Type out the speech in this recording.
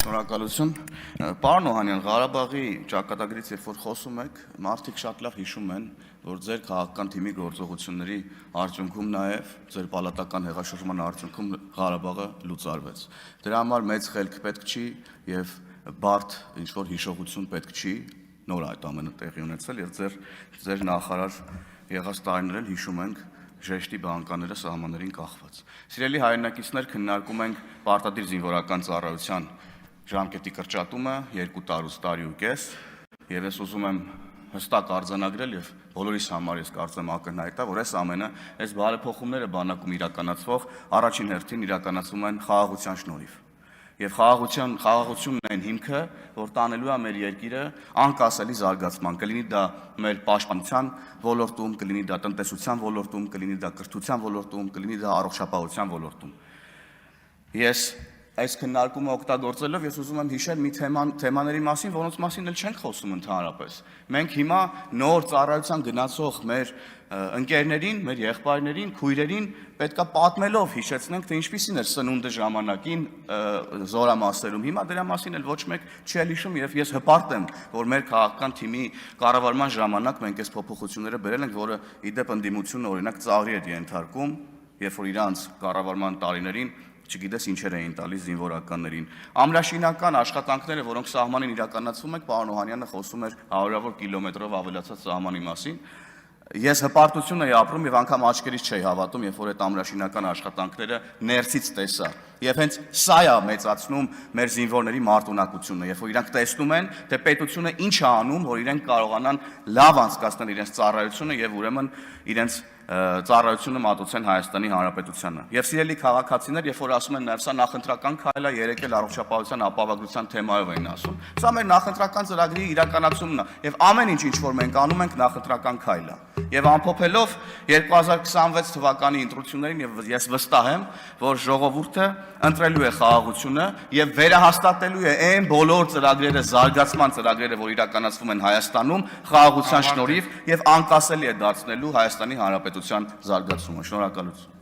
Շնորհակալություն։ Պարոն Օհանյան, Ղարաբաղի ճակատագրից երբ որ խոսում եք, մարդիկ շատ լավ հիշում են, որ ձեր քաղաքական թիմի գործողությունների արդյունքում նաև ձեր պալատական հեղաշրջման արդյունքում Ղարաբաղը լուծարվեց։ Դրա համար մեծ խելք պետք չի եւ բարդ ինչ-որ հիշողություն պետք չի, նոր այդ ամենը տեղի ունեցել եւ ձեր նախարար եղած տարիներ էլ հիշում ենք ժեշտի բանկաները սահմաններին կախված։ Սիրելի հայրենակիցներ, քննարկում ենք պարտադիր զինվորական ծառայության ժամկետի կրճատումը 2 տարի ու կես, եւ ես ուզում եմ հստակ արձանագրել եւ բոլորիս համար ես կարծեմ ակնհայտ է, որ այս ամենը, այս բարեփոխումները բանակում իրականացվող առաջին հերթին իրականացվում են խաղաղության շնորհիվ։ Եվ խաղաղությունն են հիմքը, որ տանելու է մեր երկիրը անկասելի զարգացման, կլինի դա մեր պաշտպանության ոլորտում, կլինի դա տնտեսության ոլորտում, կլինի դա կրթության ոլորտում, կլինի դա առողջապահության ոլորտում։ Ես այս քննարկումը օգտագործելով ես ուզում եմ հիշել մի թեմաների մասին, որոնց մասին էլ չենք խոսում ընդհանրապես։ Մենք հիմա նոր ծառայության գնացող մեր ընկերներին, մեր եղբայրներին, քույրերին պետքա պատմելով հիշեցնենք, թե ինչպիսին էր սնունդը ժամանակին զորամասերում։ Հիմա դրա մասին էլ ոչ մեկ չի հիշում եւ ես հպարտ եմ, որ մեր քաղաքական թիմի կառավարման ժամանակ մենք այս փոփոխությունները բերել ենք, որը իդեպ ընդդիմությունը օրինակ ծաղրի է ենթարկում, երբ որ իրանց կառավարման տարիներին չգիտես ինչեր էին տալիս զինվորականներին։ Ամրաշինական աշխատանքները, որոնք սահմանին իրականացվում են, պարոն Օհանյանը խոսում էր հարյուրավոր կիլոմետրով ավելացած սահմանի մասին։ Ես հպարտություն էի ապրում եւ անգամ աչքերից չէի հավատում, երբ որ այդ ամրաշինական աշխատանքները ներսից տեսա։ Եվ հենց սա է մեծացնում մեր զինվորների մարտունակությունը, երբ որ իրանք տեսնում են, թե պետությունը ինչ է անում, որ իրենք կարողանան լավ անցկացնել իրենց ծառայությունը եւ ուրեմն իրենց ծառայությունը մատուցեն Հայաստանի Հանրապետությանը։ Եվ սիրելի քաղաքացիներ, երբ որ ասում են նաև սա նախընտրական քայլ է, երեք էլ առողջապահության ապահովագրության թեմայով էին ասում։ Սա մեր նախընտրական ծրագրի իրականացումն է եւ ամեն ինչ որ մենք անում ենք նախընտրական քայլ է։ Եվ ամփոփելով 2026 թվականի ընտրություններին եւ ես վստահ եմ, որ ժողովուրդը ընտրելու է խաղաղությունը եւ վերահաստատելու է այն բոլոր ծրագրերը, զարգացման ծրագրերը, որ իրականացվում են Հայաստանում խաղաղության շնորհիվ եւ անկասելի է դարձնելու Հայաստանի Հանրապետության զարգացումը։ Շնորհակալություն։